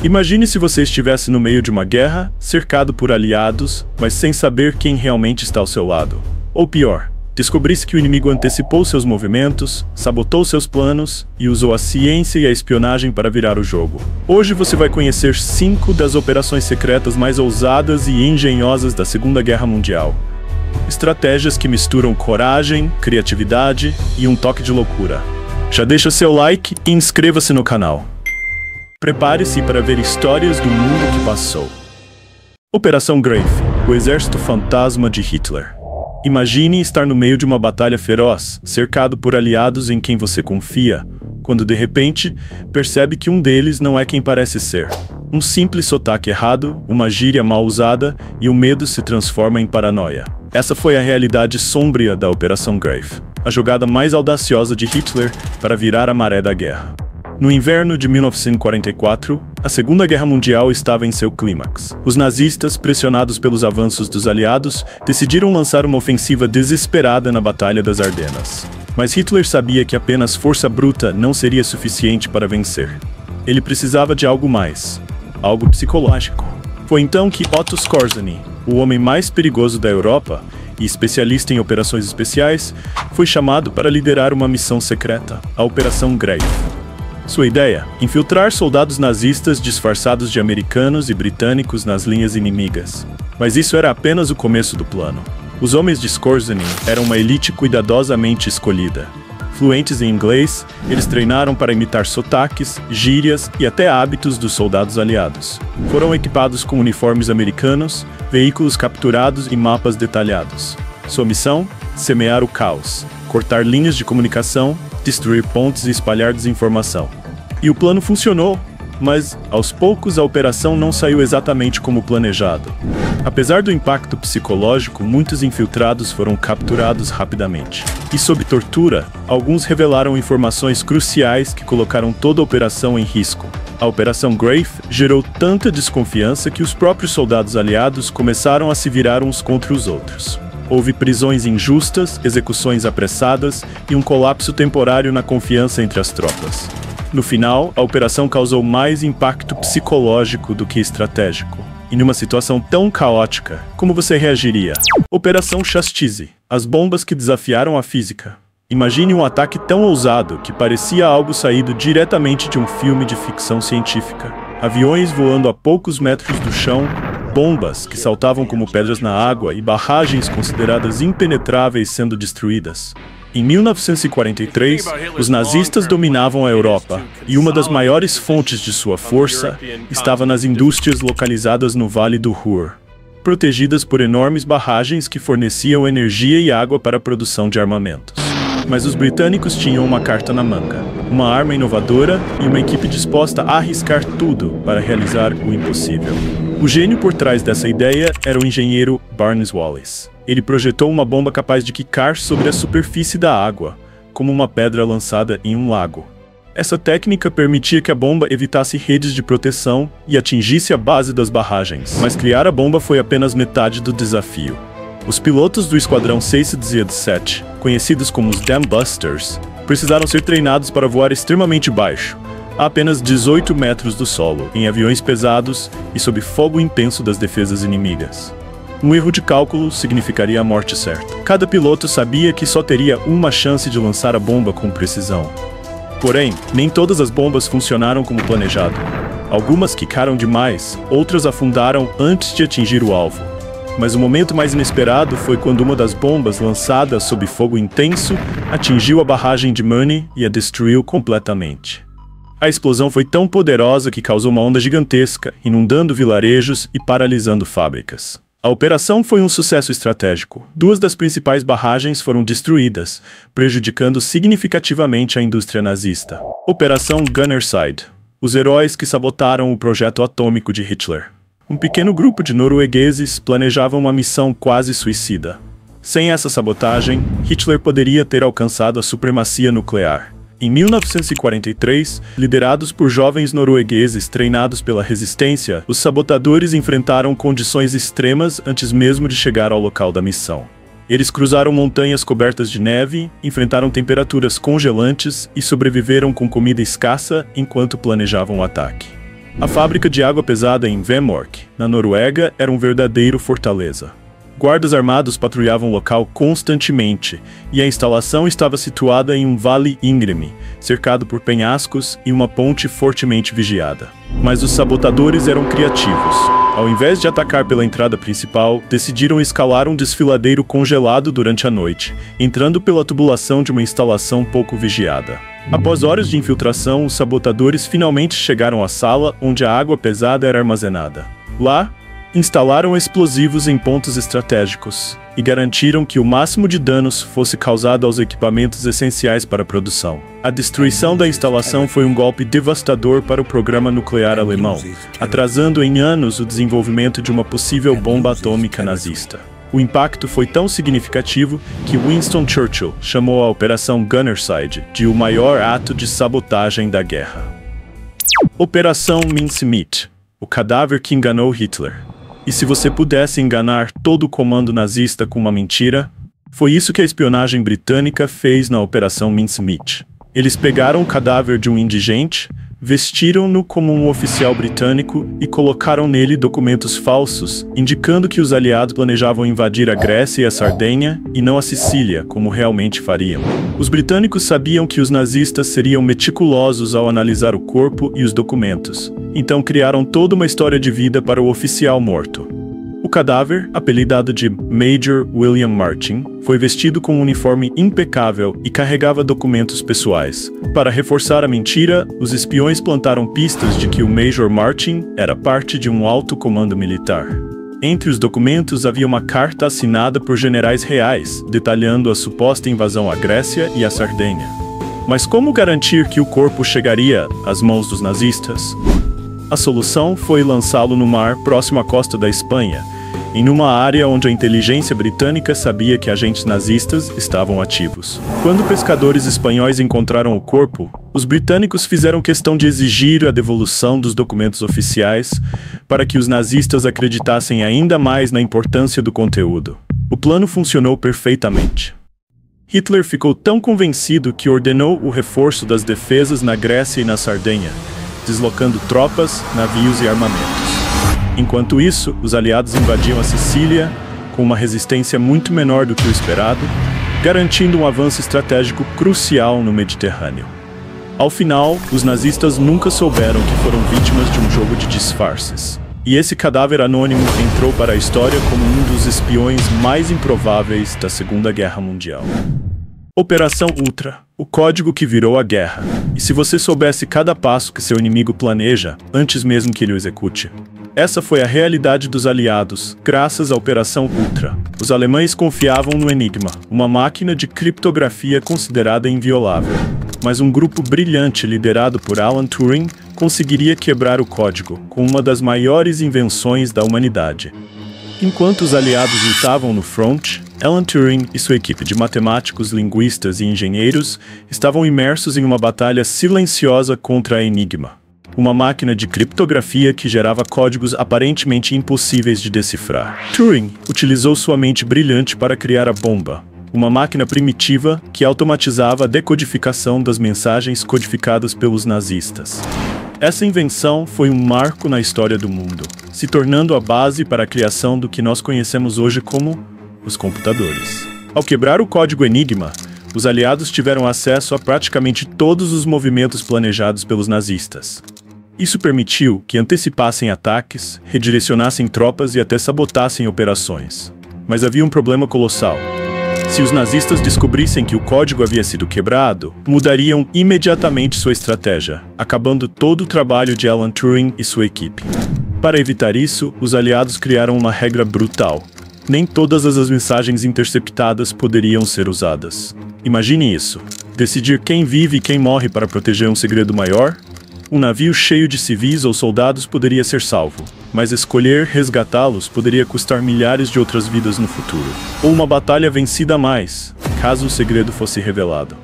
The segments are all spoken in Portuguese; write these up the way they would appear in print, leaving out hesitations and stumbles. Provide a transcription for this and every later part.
Imagine se você estivesse no meio de uma guerra, cercado por aliados, mas sem saber quem realmente está ao seu lado. Ou pior, descobrisse que o inimigo antecipou seus movimentos, sabotou seus planos e usou a ciência e a espionagem para virar o jogo. Hoje você vai conhecer 5 das operações secretas mais ousadas e engenhosas da Segunda Guerra Mundial. Estratégias que misturam coragem, criatividade e um toque de loucura. Já deixa seu like e inscreva-se no canal. Prepare-se para ver histórias do mundo que passou. Operação Greif, o exército fantasma de Hitler. Imagine estar no meio de uma batalha feroz, cercado por aliados em quem você confia, quando de repente percebe que um deles não é quem parece ser. Um simples sotaque errado, uma gíria mal usada e o medo se transforma em paranoia. Essa foi a realidade sombria da Operação Greif, a jogada mais audaciosa de Hitler para virar a maré da guerra. No inverno de 1944, a Segunda Guerra Mundial estava em seu clímax. Os nazistas, pressionados pelos avanços dos aliados, decidiram lançar uma ofensiva desesperada na Batalha das Ardenas. Mas Hitler sabia que apenas força bruta não seria suficiente para vencer. Ele precisava de algo mais, algo psicológico. Foi então que Otto Skorzeny, o homem mais perigoso da Europa e especialista em operações especiais, foi chamado para liderar uma missão secreta, a Operação Greif. Sua ideia? Infiltrar soldados nazistas disfarçados de americanos e britânicos nas linhas inimigas. Mas isso era apenas o começo do plano. Os homens de Skorzeny eram uma elite cuidadosamente escolhida. Fluentes em inglês, eles treinaram para imitar sotaques, gírias e até hábitos dos soldados aliados. Foram equipados com uniformes americanos, veículos capturados e mapas detalhados. Sua missão? Semear o caos, cortar linhas de comunicação, destruir pontes e espalhar desinformação. E o plano funcionou, mas aos poucos a operação não saiu exatamente como planejado. Apesar do impacto psicológico, muitos infiltrados foram capturados rapidamente. E sob tortura, alguns revelaram informações cruciais que colocaram toda a operação em risco. A Operação Greif gerou tanta desconfiança que os próprios soldados aliados começaram a se virar uns contra os outros. Houve prisões injustas, execuções apressadas e um colapso temporário na confiança entre as tropas. No final, a operação causou mais impacto psicológico do que estratégico. E numa situação tão caótica, como você reagiria? Operação Chastise, as bombas que desafiaram a física. Imagine um ataque tão ousado que parecia algo saído diretamente de um filme de ficção científica. Aviões voando a poucos metros do chão, bombas que saltavam como pedras na água e barragens consideradas impenetráveis sendo destruídas. Em 1943, os nazistas dominavam a Europa, e uma das maiores fontes de sua força estava nas indústrias localizadas no Vale do Ruhr, protegidas por enormes barragens que forneciam energia e água para a produção de armamentos. Mas os britânicos tinham uma carta na manga, uma arma inovadora e uma equipe disposta a arriscar tudo para realizar o impossível. O gênio por trás dessa ideia era o engenheiro Barnes Wallis. Ele projetou uma bomba capaz de quicar sobre a superfície da água, como uma pedra lançada em um lago. Essa técnica permitia que a bomba evitasse redes de proteção e atingisse a base das barragens. Mas criar a bomba foi apenas metade do desafio. Os pilotos do Esquadrão 607, conhecidos como os Dam Busters, precisaram ser treinados para voar extremamente baixo, a apenas 18 metros do solo, em aviões pesados e sob fogo intenso das defesas inimigas. Um erro de cálculo significaria a morte certa. Cada piloto sabia que só teria uma chance de lançar a bomba com precisão. Porém, nem todas as bombas funcionaram como planejado. Algumas quicaram demais, outras afundaram antes de atingir o alvo. Mas o momento mais inesperado foi quando uma das bombas lançadas sob fogo intenso atingiu a barragem de Money e a destruiu completamente. A explosão foi tão poderosa que causou uma onda gigantesca, inundando vilarejos e paralisando fábricas. A operação foi um sucesso estratégico. 2 das principais barragens foram destruídas, prejudicando significativamente a indústria nazista. Operação Gunnerside. Os heróis que sabotaram o projeto atômico de Hitler. Um pequeno grupo de noruegueses planejava uma missão quase suicida. Sem essa sabotagem, Hitler poderia ter alcançado a supremacia nuclear. Em 1943, liderados por jovens noruegueses treinados pela resistência, os sabotadores enfrentaram condições extremas antes mesmo de chegar ao local da missão. Eles cruzaram montanhas cobertas de neve, enfrentaram temperaturas congelantes e sobreviveram com comida escassa enquanto planejavam o ataque. A fábrica de água pesada em Vemork, na Noruega, era um verdadeiro fortaleza. Guardas armados patrulhavam o local constantemente, e a instalação estava situada em um vale íngreme, cercado por penhascos e uma ponte fortemente vigiada. Mas os sabotadores eram criativos. Ao invés de atacar pela entrada principal, decidiram escalar um desfiladeiro congelado durante a noite, entrando pela tubulação de uma instalação pouco vigiada. Após horas de infiltração, os sabotadores finalmente chegaram à sala onde a água pesada era armazenada. Lá, instalaram explosivos em pontos estratégicos e garantiram que o máximo de danos fosse causado aos equipamentos essenciais para a produção. A destruição da instalação foi um golpe devastador para o programa nuclear alemão, atrasando em anos o desenvolvimento de uma possível bomba atômica nazista. O impacto foi tão significativo que Winston Churchill chamou a Operação Gunnerside de o maior ato de sabotagem da guerra. Operação Mincemeat, o cadáver que enganou Hitler. E se você pudesse enganar todo o comando nazista com uma mentira? Foi isso que a espionagem britânica fez na Operação Mincemeat. Eles pegaram o cadáver de um indigente, vestiram-no como um oficial britânico e colocaram nele documentos falsos, indicando que os aliados planejavam invadir a Grécia e a Sardenha, e não a Sicília, como realmente fariam. Os britânicos sabiam que os nazistas seriam meticulosos ao analisar o corpo e os documentos, então criaram toda uma história de vida para o oficial morto. O cadáver, apelidado de Major William Martin, foi vestido com um uniforme impecável e carregava documentos pessoais. Para reforçar a mentira, os espiões plantaram pistas de que o Major Martin era parte de um alto comando militar. Entre os documentos havia uma carta assinada por generais reais, detalhando a suposta invasão à Grécia e à Sardenha. Mas como garantir que o corpo chegaria às mãos dos nazistas? A solução foi lançá-lo no mar próximo à costa da Espanha, em uma área onde a inteligência britânica sabia que agentes nazistas estavam ativos. Quando pescadores espanhóis encontraram o corpo, os britânicos fizeram questão de exigir a devolução dos documentos oficiais para que os nazistas acreditassem ainda mais na importância do conteúdo. O plano funcionou perfeitamente. Hitler ficou tão convencido que ordenou o reforço das defesas na Grécia e na Sardenha, deslocando tropas, navios e armamentos. Enquanto isso, os aliados invadiam a Sicília com uma resistência muito menor do que o esperado, garantindo um avanço estratégico crucial no Mediterrâneo. Ao final, os nazistas nunca souberam que foram vítimas de um jogo de disfarces. E esse cadáver anônimo entrou para a história como um dos espiões mais improváveis da Segunda Guerra Mundial. Operação Ultra, o código que virou a guerra. E se você soubesse cada passo que seu inimigo planeja, antes mesmo que ele o execute? Essa foi a realidade dos aliados, graças à Operação Ultra. Os alemães confiavam no Enigma, uma máquina de criptografia considerada inviolável. Mas um grupo brilhante liderado por Alan Turing conseguiria quebrar o código, com uma das maiores invenções da humanidade. Enquanto os aliados lutavam no front, Alan Turing e sua equipe de matemáticos, linguistas e engenheiros estavam imersos em uma batalha silenciosa contra a Enigma, uma máquina de criptografia que gerava códigos aparentemente impossíveis de decifrar. Turing utilizou sua mente brilhante para criar a bomba, uma máquina primitiva que automatizava a decodificação das mensagens codificadas pelos nazistas. Essa invenção foi um marco na história do mundo, se tornando a base para a criação do que nós conhecemos hoje como os computadores. Ao quebrar o código Enigma, os aliados tiveram acesso a praticamente todos os movimentos planejados pelos nazistas. Isso permitiu que antecipassem ataques, redirecionassem tropas e até sabotassem operações. Mas havia um problema colossal. Se os nazistas descobrissem que o código havia sido quebrado, mudariam imediatamente sua estratégia, acabando todo o trabalho de Alan Turing e sua equipe. Para evitar isso, os aliados criaram uma regra brutal. Nem todas as mensagens interceptadas poderiam ser usadas. Imagine isso. Decidir quem vive e quem morre para proteger um segredo maior? Um navio cheio de civis ou soldados poderia ser salvo, mas escolher resgatá-los poderia custar milhares de outras vidas no futuro. Ou uma batalha vencida a mais, caso o segredo fosse revelado.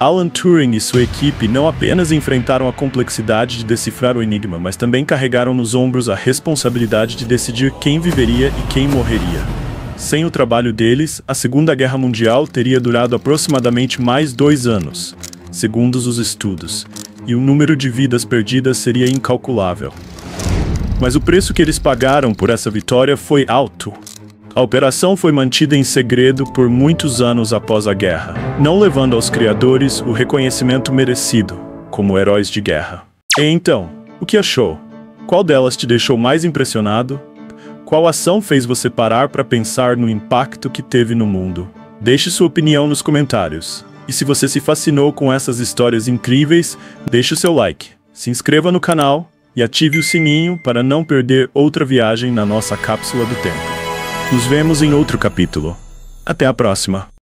Alan Turing e sua equipe não apenas enfrentaram a complexidade de decifrar o enigma, mas também carregaram nos ombros a responsabilidade de decidir quem viveria e quem morreria. Sem o trabalho deles, a Segunda Guerra Mundial teria durado aproximadamente mais 2 anos, segundo os estudos, e o número de vidas perdidas seria incalculável. Mas o preço que eles pagaram por essa vitória foi alto. A operação foi mantida em segredo por muitos anos após a guerra, não levando aos criadores o reconhecimento merecido como heróis de guerra. E então, o que achou? Qual delas te deixou mais impressionado? Qual ação fez você parar para pensar no impacto que teve no mundo? Deixe sua opinião nos comentários. E se você se fascinou com essas histórias incríveis, deixe o seu like, se inscreva no canal e ative o sininho para não perder outra viagem na nossa cápsula do tempo. Nos vemos em outro capítulo. Até a próxima!